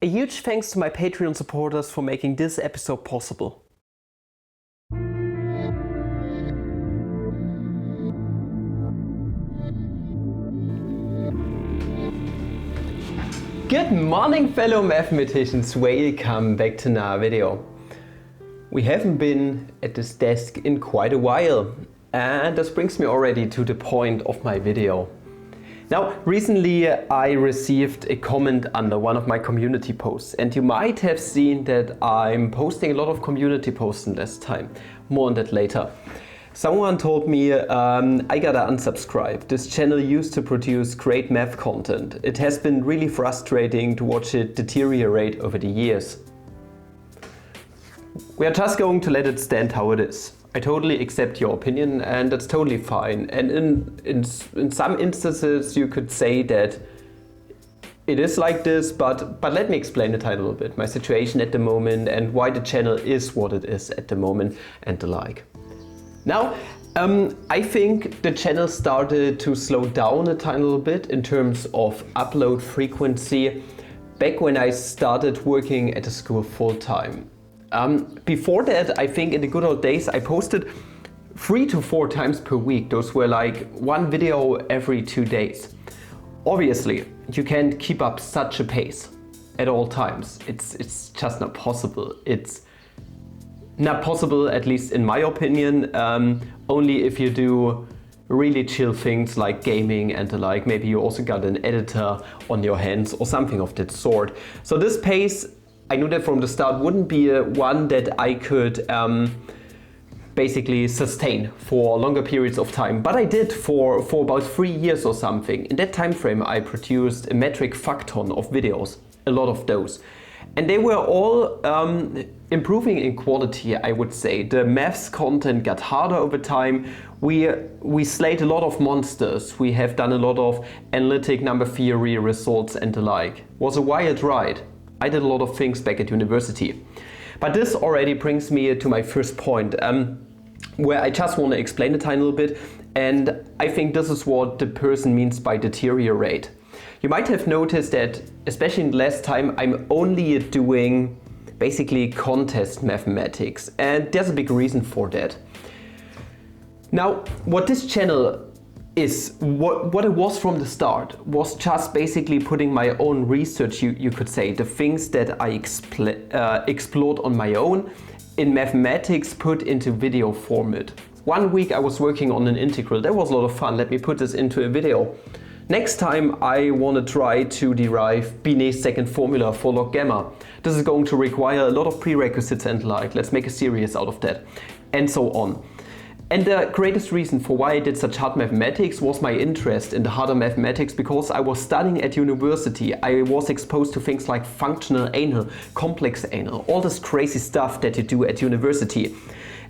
A huge thanks to my Patreon supporters for making this episode possible. Good morning, fellow mathematicians, welcome back to another video. We haven't been at this desk in quite a while, and this brings me already to the point of my video. Now, recently I received a comment under one of my community posts, and you might have seen that I'm posting a lot of community posts in this time. More on that later. Someone told me I gotta unsubscribe. This channel used to produce great math content. It has been really frustrating to watch it deteriorate over the years. We are just going to let it stand how it is. I totally accept your opinion, and that's totally fine. And in some instances you could say that it is like this, but let me explain it a little bit. My situation at the moment and why the channel is what it is at the moment and the like. Now, I think the channel started to slow down a tiny little bit in terms of upload frequency back when I started working at the school full time. Before that, I think in the good old days, I posted 3 to 4 times per week. Those were like one video every 2 days. Obviously, you can't keep up such a pace at all times. It's just not possible. It's not possible, at least in my opinion, only if you do really chill things like gaming and the like. Maybe you also got an editor on your hands or something of that sort. So this pace, I knew that from the start, wouldn't be one that I could basically sustain for longer periods of time. But I did for about 3 years or something. In that time frame, I produced a metric fuck ton of videos, a lot of those. And they were all improving in quality, I would say. The maths content got harder over time. We slayed a lot of monsters. We have done a lot of analytic number theory results and the like. It was a wild ride. I did a lot of things back at university. But this already brings me to my first point, where I just want to explain a tiny little bit. And I think this is what the person means by deteriorate. You might have noticed that, especially in the last time, I'm only doing basically contest mathematics. And there's a big reason for that. Now, what this channel is, what it was from the start, was just basically putting my own research, you could say, the things that I explored on my own in mathematics put into video format. One week I was working on an integral. That was a lot of fun. Let me put this into a video. Next time I want to try to derive Binet's second formula for log gamma. This is going to require a lot of prerequisites and like. Let's make a series out of that. And so on. And the greatest reason for why I did such hard mathematics was my interest in the harder mathematics, because I was studying at university. I was exposed to things like functional anal, complex anal, all this crazy stuff that you do at university.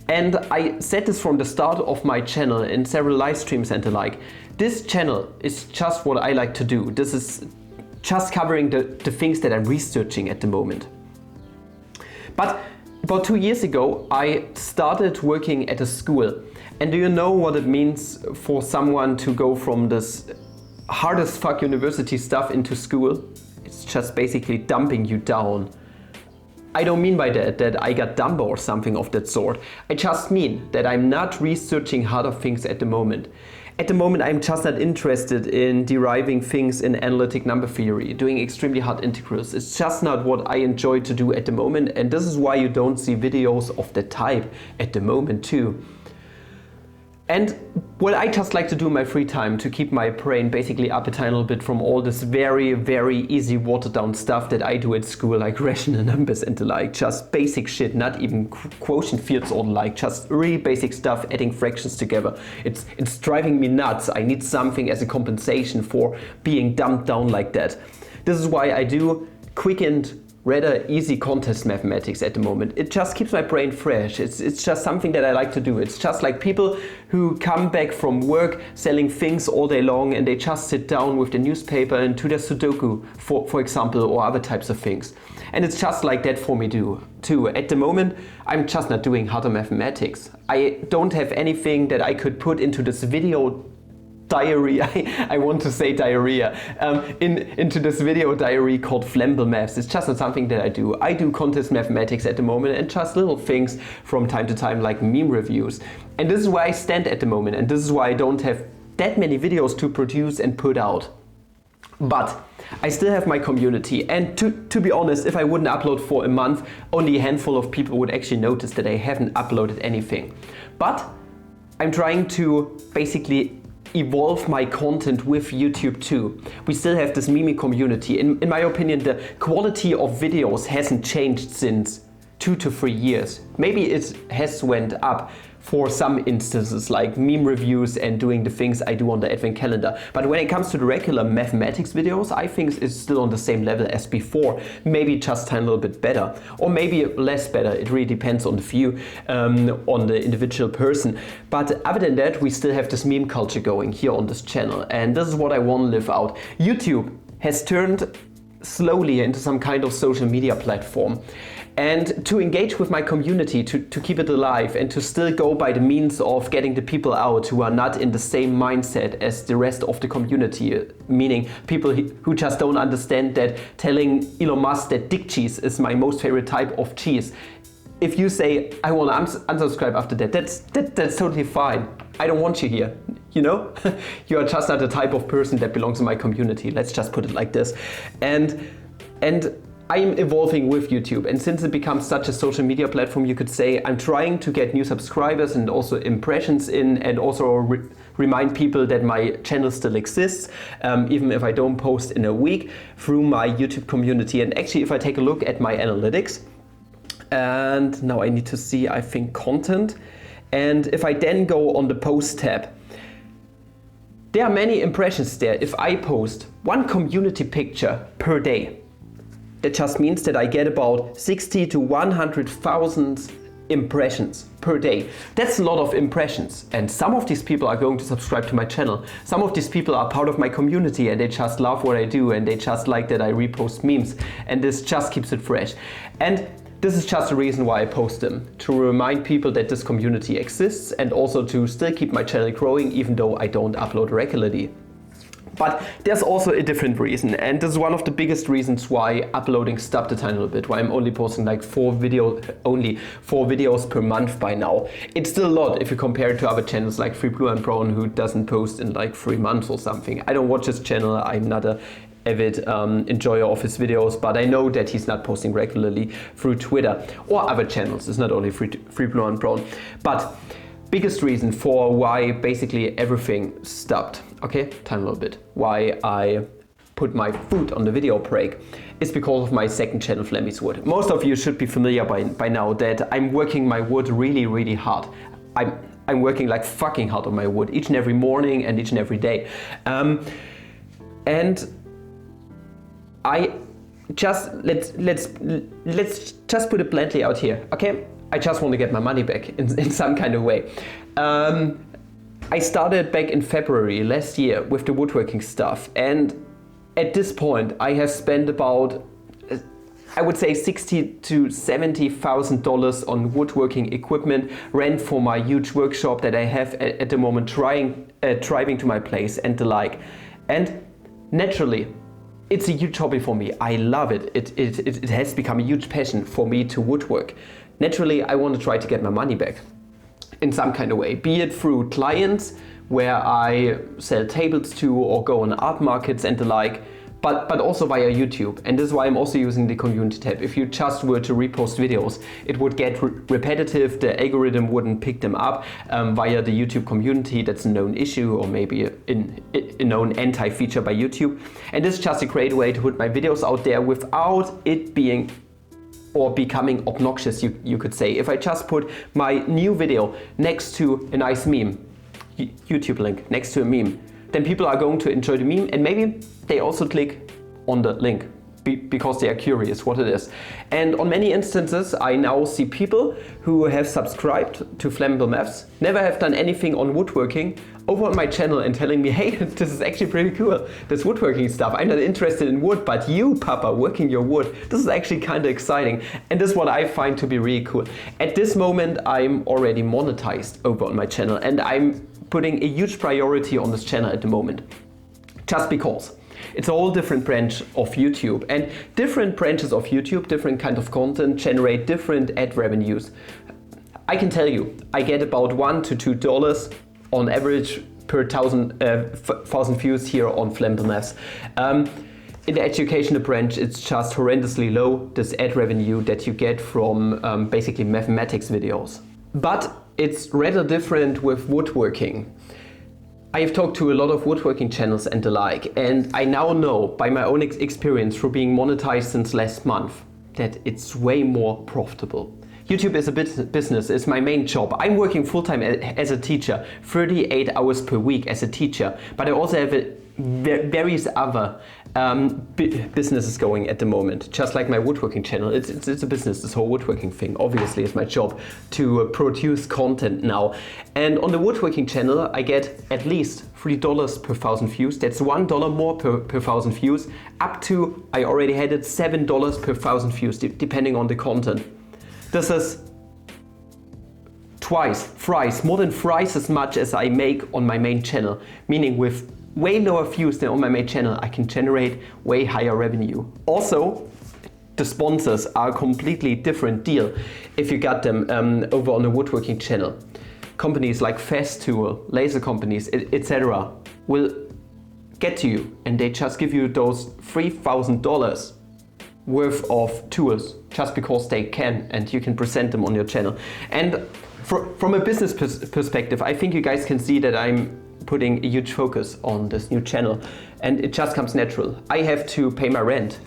And I said this from the start of my channel in several live streams and the like. This channel is just what I like to do. This is just covering the things that I'm researching at the moment. But about 2 years ago, I started working at a school. And do you know what it means for someone to go from this hard as fuck university stuff into school? It's just basically dumping you down. I don't mean by that I got dumber or something of that sort. I just mean that I'm not researching harder things at the moment. At the moment, I'm just not interested in deriving things in analytic number theory, doing extremely hard integrals. It's just not what I enjoy to do at the moment, and this is why you don't see videos of that type at the moment too. And what I just like to do in my free time to keep my brain basically up a tiny little bit from all this very, very easy watered down stuff that I do at school, like rational numbers and the like, just basic shit, not even quotient fields or the like, just really basic stuff, adding fractions together. It's driving me nuts. I need something as a compensation for being dumbed down like that. This is why I do quick and rather easy contest mathematics at the moment. It just keeps my brain fresh. It's just something that I like to do. It's just like people who come back from work selling things all day long and they just sit down with the newspaper and do their Sudoku, for example, or other types of things. And it's just like that for me too. At the moment, I'm just not doing harder mathematics. I don't have anything that I could put into this video diary, I want to say diarrhea, into this video diary called Flammable Maths. It's just not something that I do. I do contest mathematics at the moment and just little things from time to time like meme reviews. And this is where I stand at the moment, and this is why I don't have that many videos to produce and put out. But I still have my community, and to be honest, if I wouldn't upload for a month, only a handful of people would actually notice that I haven't uploaded anything. But I'm trying to basically evolve my content with YouTube too. We still have this meme community. In my opinion, the quality of videos hasn't changed since 2 to 3 years. Maybe it has went up for some instances like meme reviews and doing the things I do on the advent calendar. But when it comes to the regular mathematics videos, I think it's still on the same level as before. Maybe just a little bit better, or maybe less better. It really depends on the view, on the individual person. But other than that, we still have this meme culture going here on this channel. And this is what I want to live out. YouTube has turned slowly into some kind of social media platform. And to engage with my community, to keep it alive and to still go by the means of getting the people out who are not in the same mindset as the rest of the community, meaning people who just don't understand that telling Elon Musk that dick cheese is my most favorite type of cheese. If you say, I want to unsubscribe after that, that's totally fine. I don't want you here, you know? You are just not the type of person that belongs in my community. Let's just put it like this. And I'm evolving with YouTube, and since it becomes such a social media platform, you could say I'm trying to get new subscribers and also impressions in, and also remind people that my channel still exists, even if I don't post in a week, through my YouTube community. And actually, if I take a look at my analytics, and now I need to see, I think, content, and if I then go on the post tab, there are many impressions there. If I post one community picture per day, that just means that I get about 60 to 100,000 impressions per day. That's a lot of impressions, and some of these people are going to subscribe to my channel. Some of these people are part of my community and they just love what I do, and they just like that I repost memes, and this just keeps it fresh. And this is just the reason why I post them, to remind people that this community exists and also to still keep my channel growing even though I don't upload regularly. But there's also a different reason, and this is one of the biggest reasons why uploading stopped a tiny little bit, why I'm only posting like 4 videos per month by now. It's still a lot if you compare it to other channels like Free Blue and Brown, who doesn't post in like 3 months or something. I don't watch his channel, I'm not a avid enjoyer of his videos, but I know that he's not posting regularly through Twitter or other channels. It's not only Free Blue and Brown. But biggest reason for why basically everything stopped, okay, time a little bit, why I put my foot on the video break is because of my second channel, Flammy's Wood. Most of you should be familiar by now that I'm working my wood really, really hard. I'm working like fucking hard on my wood each and every morning and each and every day. And I just, let's just put it bluntly out here, okay? I just want to get my money back in some kind of way. I started back in February last year with the woodworking stuff, and at this point I have spent about, I would say, $60,000 to $70,000 on woodworking equipment, rent for my huge workshop that I have at the moment, driving to my place and the like. And naturally, it's a huge hobby for me. I love it. It has become a huge passion for me to woodwork. Naturally, I want to try to get my money back in some kind of way, be it through clients where I sell tables to or go on art markets and the like, but also via YouTube. And this is why I'm also using the community tab. If you just were to repost videos, it would get repetitive, the algorithm wouldn't pick them up via the YouTube community. That's a known issue, or maybe a known anti-feature by YouTube. And this is just a great way to put my videos out there without it being or becoming obnoxious, you could say. If I just put my new video next to a nice meme, YouTube link next to a meme, then people are going to enjoy the meme, and maybe they also click on the link. because they are curious what it is. And on many instances, I now see people who have subscribed to Flammable Maths, never have done anything on woodworking, over on my channel and telling me, hey, this is actually pretty cool, this woodworking stuff. I'm not interested in wood, but you, Papa, working your wood, this is actually kind of exciting. And this is what I find to be really cool. At this moment, I'm already monetized over on my channel, and I'm putting a huge priority on this channel at the moment. Just because. It's a whole different branch of YouTube, and different branches of YouTube, different kind of content generate different ad revenues. I can tell you, I get about $1 to $2 on average per thousand views here on Flammable Maths. In the educational branch, it's just horrendously low, this ad revenue that you get from basically mathematics videos. But it's rather different with woodworking. I have talked to a lot of woodworking channels and the like, and I now know by my own experience through being monetized since last month that it's way more profitable. YouTube is a business, it's my main job. I'm working full-time as a teacher, 38 hours per week as a teacher, but I also have various other businesses going at the moment, just like my woodworking channel. It's a business, this whole woodworking thing. Obviously, it's my job to produce content now. And on the woodworking channel, I get at least $3 per 1,000 views. That's $1 more per 1,000 views, up to, I already had it, $7 per 1,000 views, depending on the content. This is thrice, more than thrice as much as I make on my main channel, meaning with way lower views than on my main channel, I can generate way higher revenue. Also, the sponsors are a completely different deal if you got them over on the woodworking channel. Companies like Festool, laser companies, etc. will get to you and they just give you those $3,000 worth of tools just because they can, and you can present them on your channel. And from a business perspective, I think you guys can see that I'm putting a huge focus on this new channel, and it just comes natural. I have to pay my rent.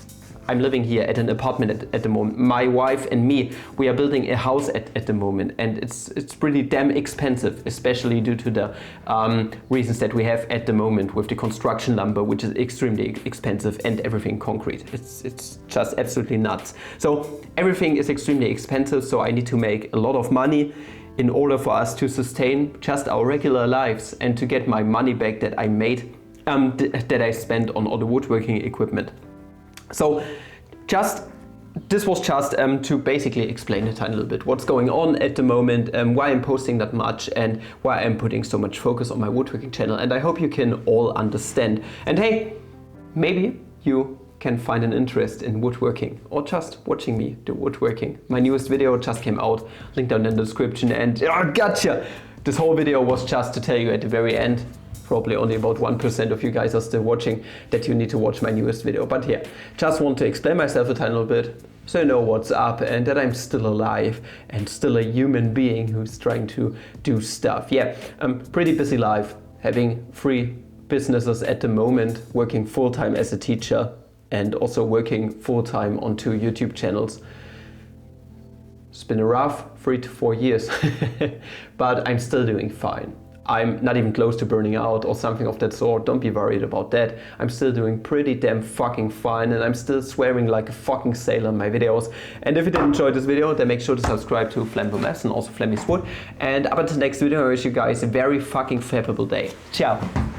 I'm living here at an apartment at the moment. My wife and me, we are building a house at the moment, and it's pretty damn expensive, especially due to the reasons that we have at the moment with the construction lumber, which is extremely expensive, and everything concrete. It's just absolutely nuts. So everything is extremely expensive, so I need to make a lot of money in order for us to sustain just our regular lives and to get my money back that I made, that I spent on all the woodworking equipment. So this was just to basically explain a tiny little bit what's going on at the moment, why I'm posting that much and why I'm putting so much focus on my woodworking channel, and I hope you can all understand. And hey, maybe you can find an interest in woodworking or just watching me do woodworking. My newest video just came out, link down in the description, and gotcha! This whole video was just to tell you at the very end, probably only about 1% of you guys are still watching, that you need to watch my newest video. But yeah, just want to explain myself a tiny little bit so you know what's up and that I'm still alive and still a human being who's trying to do stuff. Yeah, I'm pretty busy life, having 3 businesses at the moment, working full-time as a teacher and also working full-time on 2 YouTube channels. It's been a rough 3 to 4 years, but I'm still doing fine. I'm not even close to burning out or something of that sort. Don't be worried about that. I'm still doing pretty damn fucking fine, and I'm still swearing like a fucking sailor in my videos. And if you did enjoy this video, then make sure to subscribe to Flammable Maths and also Flammy's Wood. And up until the next video, I wish you guys a very fucking flammable day. Ciao.